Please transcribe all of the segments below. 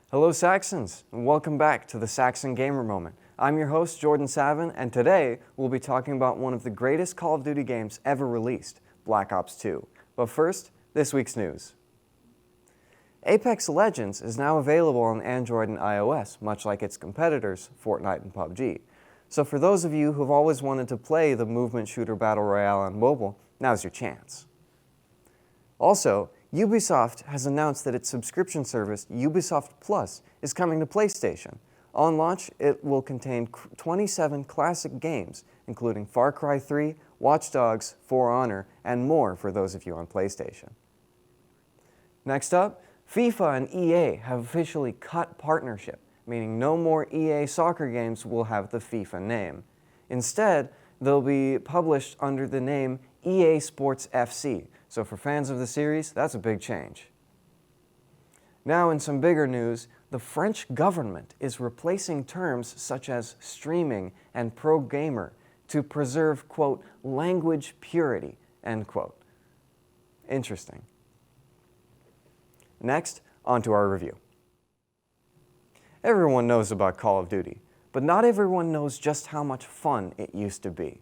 Hello Saxons, and welcome back to the Saxon Gamer Moment. I'm your host, Jordan Savin, and today we'll be talking about one of the greatest Call of Duty games ever released, Black Ops 2. But first, this week's news. Apex Legends is now available on Android and iOS, much like its competitors, Fortnite and PUBG. So for those of you who've always wanted to play the movement shooter battle royale on mobile, now's your chance. Also, Ubisoft has announced that its subscription service, Ubisoft Plus, is coming to PlayStation. On launch, it will contain 27 classic games, including Far Cry 3, Watch Dogs, For Honor, and more for those of you on PlayStation. Next up, FIFA and EA have officially cut partnership, meaning no more EA soccer games will have the FIFA name. Instead, they'll be published under the name EA Sports FC. So for fans of the series, that's a big change. Now in some bigger news, the French government is replacing terms such as streaming and pro gamer to preserve, quote, language purity, end quote. Interesting. Next, on to our review. Everyone knows about Call of Duty, but not everyone knows just how much fun it used to be.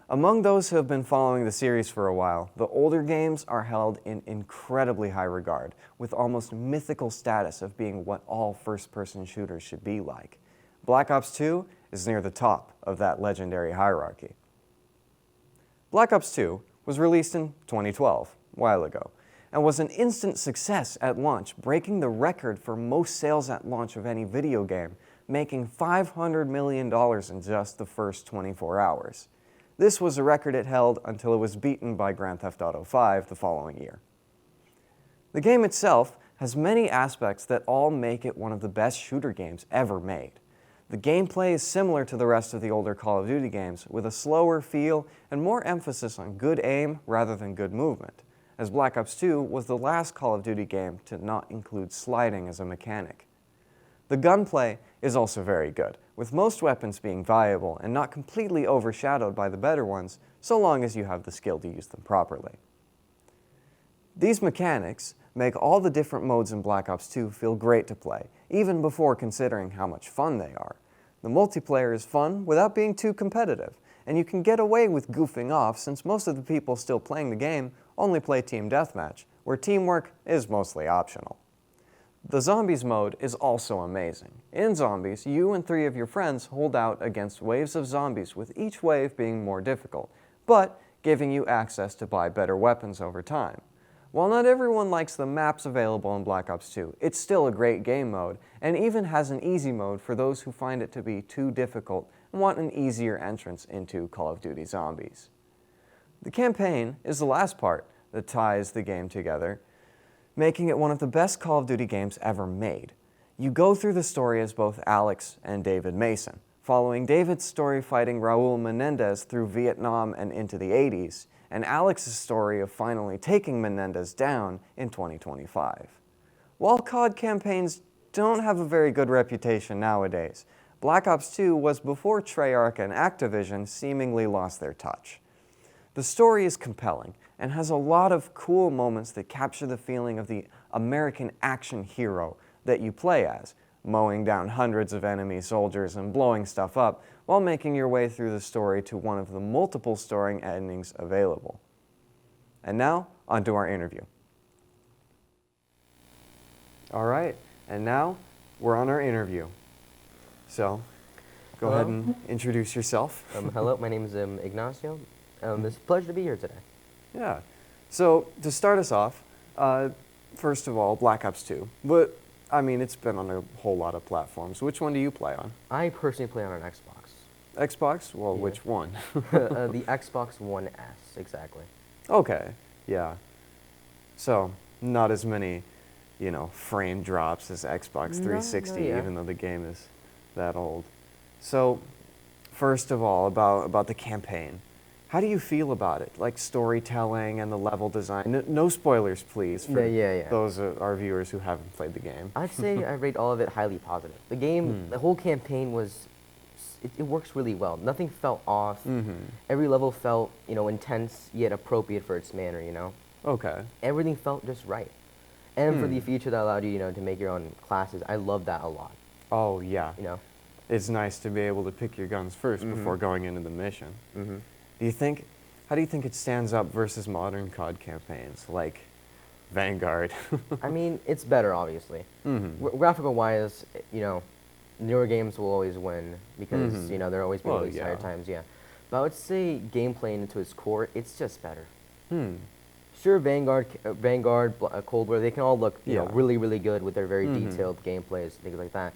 Among those who have been following the series for a while, the older games are held in incredibly high regard, with almost mythical status of being what all first-person shooters should be like. Black Ops 2 is near the top of that legendary hierarchy. Black Ops 2 was released in 2012, a while ago, and was an instant success at launch, breaking the record for most sales at launch of any video game, making $500 million in just the first 24 hours. This was a record it held until it was beaten by Grand Theft Auto V the following year. The game itself has many aspects that all make it one of the best shooter games ever made. The gameplay is similar to the rest of the older Call of Duty games, with a slower feel and more emphasis on good aim rather than good movement, as Black Ops 2 was the last Call of Duty game to not include sliding as a mechanic. The gunplay is also very good, with most weapons being viable and not completely overshadowed by the better ones, so long as you have the skill to use them properly. These mechanics make all the different modes in Black Ops 2 feel great to play, even before considering how much fun they are. The multiplayer is fun without being too competitive, and you can get away with goofing off since most of the people still playing the game only play Team Deathmatch, where teamwork is mostly optional. The Zombies mode is also amazing. In Zombies, you and 3 of your friends hold out against waves of zombies, with each wave being more difficult, but giving you access to buy better weapons over time. While not everyone likes the maps available in Black Ops 2, it's still a great game mode, and even has an easy mode for those who find it to be too difficult and want an easier entrance into Call of Duty Zombies. The campaign is the last part that ties the game together, making it one of the best Call of Duty games ever made. You go through the story as both Alex and David Mason, following David's story fighting Raul Menendez through Vietnam and into the 80s, and Alex's story of finally taking Menendez down in 2025. While COD campaigns don't have a very good reputation nowadays, Black Ops 2 was before Treyarch and Activision seemingly lost their touch. The story is compelling and has a lot of cool moments that capture the feeling of the American action hero that you play as, mowing down hundreds of enemy soldiers and blowing stuff up while making your way through the story to one of the multiple story endings available. And now, on to our interview. All right, and now we're on our interview. So, go ahead and introduce yourself. Hello, my name is Ignacio. It's a pleasure to be here today. Yeah. So, to start us off, first of all, Black Ops 2. But, I mean, it's been on a whole lot of platforms. Which one do you play on? I personally play on an Xbox. Xbox? Well, Yeah. which one? The Xbox One S, exactly. Okay, yeah. So, not as many, frame drops as Xbox 360, yeah. even though the game is that old. So, first of all, about the campaign. How do you feel about it? Like storytelling and the level design? No spoilers, please, for those our viewers who haven't played the game. I'd say I rate all of it highly positive. The game, the whole campaign was, it works really well. Nothing felt off. Every level felt, intense yet appropriate for its manner, Okay. Everything felt just right. And for the feature that allowed you, to make your own classes, I love that a lot. Oh, yeah. You know. It's nice to be able to pick your guns 1st before going into the mission. How do you think it stands up versus modern COD campaigns like Vanguard? I mean, it's better, obviously. Graphical-wise, newer games will always win because, there are always been released higher times, yeah. But I would say gameplay into its core, it's just better. Sure, Vanguard, Cold War, they can all look, really, really good with their very detailed gameplays, things like that.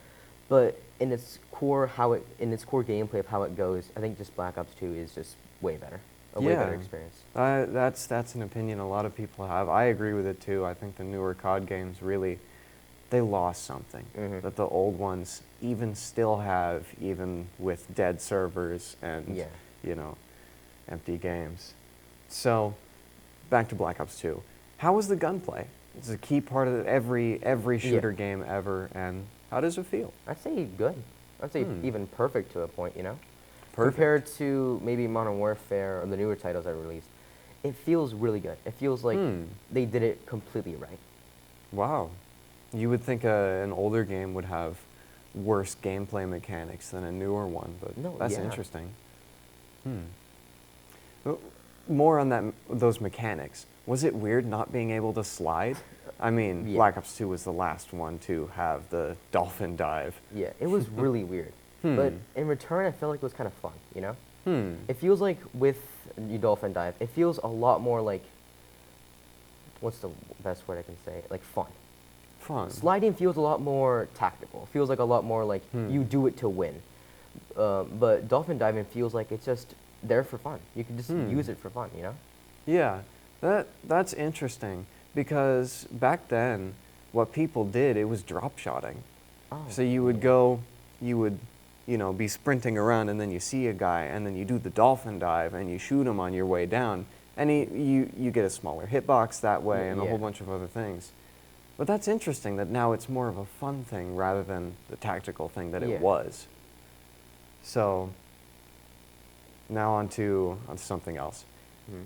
But in its core gameplay of how it goes, I think just Black Ops 2 is just way better. A way better experience. That's an opinion a lot of people have. I agree with it too. I think the newer COD games really, they lost something that the old ones even still have, even with dead servers and empty games. So, back to Black Ops 2. How was the gunplay? It's a key part of every shooter game ever, and how does it feel? I'd say good. I'd say even perfect to a point, Perfect. Compared to maybe Modern Warfare or the newer titles that released, it feels really good. It feels like they did it completely right. Wow. You would think an older game would have worse gameplay mechanics than a newer one, but that's interesting. More on those mechanics. Was it weird not being able to slide? I mean, Black Ops 2 was the last one to have the Dolphin Dive. Yeah, it was really weird. But in return, I felt like it was kind of fun, It feels like with Dolphin Dive, it feels a lot more like, what's the best word I can say? Like fun. Fun. Sliding feels a lot more tactical. It feels like a lot more like you do it to win. But Dolphin Diving feels like it's just there for fun. You can just use it for fun, Yeah, that's interesting because back then, what people did, it was drop shotting. Oh, so you would go, be sprinting around and then you see a guy and then you do the Dolphin Dive and you shoot him on your way down and you get a smaller hitbox that way and a whole bunch of other things. But that's interesting that now it's more of a fun thing rather than the tactical thing that it was. So now onto something else.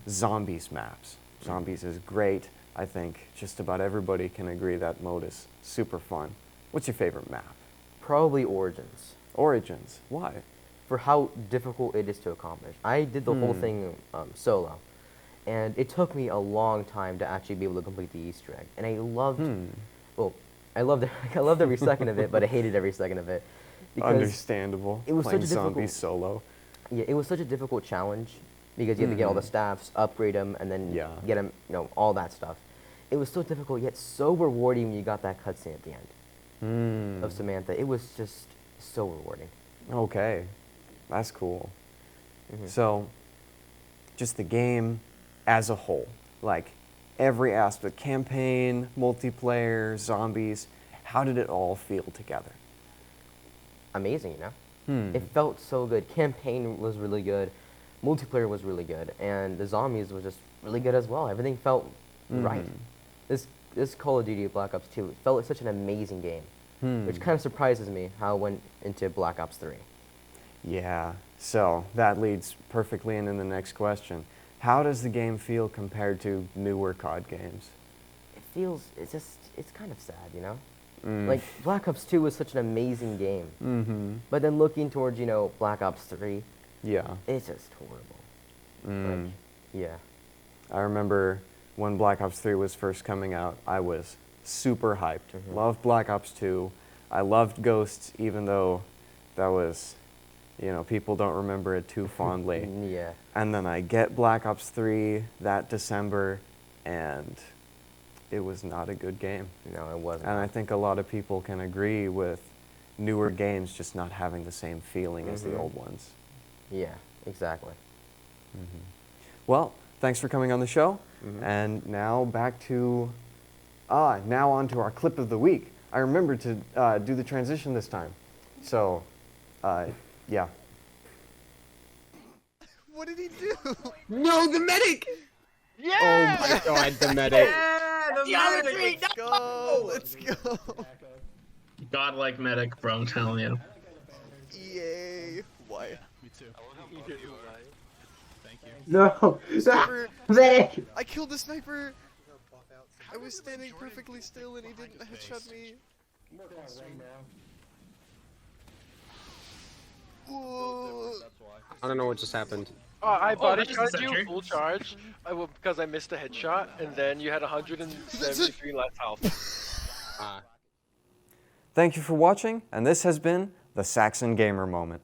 Zombies maps. Zombies is great. I think just about everybody can agree that mode is super fun. What's your favorite map? Probably Origins. Origins. Why? For how difficult it is to accomplish. I did the whole thing solo, and it took me a long time to actually be able to complete the Easter egg. And I loved, I loved every second of it, but I hated every second of it. Understandable. It was playing such a difficult zombies solo. Yeah, it was such a difficult challenge because you had to get all the staffs, upgrade them, and then get them, all that stuff. It was so difficult yet so rewarding when you got that cutscene at the end of Samantha. It was just so rewarding. Okay, that's cool. So, just the game as a whole, like every aspect, campaign, multiplayer, zombies, how did it all feel together? Amazing, It felt so good. Campaign was really good. Multiplayer was really good. And the zombies was just really good as well. Everything felt right. This Call of Duty Black Ops 2 felt like such an amazing game, which kind of surprises me how it went into Black Ops 3. Yeah, so that leads perfectly into the next question. How does the game feel compared to newer COD games? It feels, it's kind of sad, Like, Black Ops 2 was such an amazing game. But then looking towards, Black Ops 3, it's just horrible. Like, yeah. I remember when Black Ops 3 was first coming out, I was super hyped. Loved Black Ops 2. I loved Ghosts, even though that was, people don't remember it too fondly. Yeah. And then I get Black Ops 3 that December, and it was not a good game. No, it wasn't. And I think a lot of people can agree with newer games just not having the same feeling as the old ones. Yeah, exactly. Well, thanks for coming on the show. And now back to, now on to our clip of the week. I remembered to do the transition this time. So, yeah. What did he do? No, the medic! Yeah! Oh my god, the medic. Yeah, the medic! Let's go! Let's go! Godlike medic, bro, I'm telling you. Yay! Why? Me too. Thank you. No! Sniper! Medic! I killed the sniper! I was standing perfectly still and he didn't headshot me. Whoa. I don't know what just happened. I body that's charged eccentric. you full charge because I missed a headshot, and then you had 173 less health. Thank you for watching, and this has been the Saxon Gamer Moment.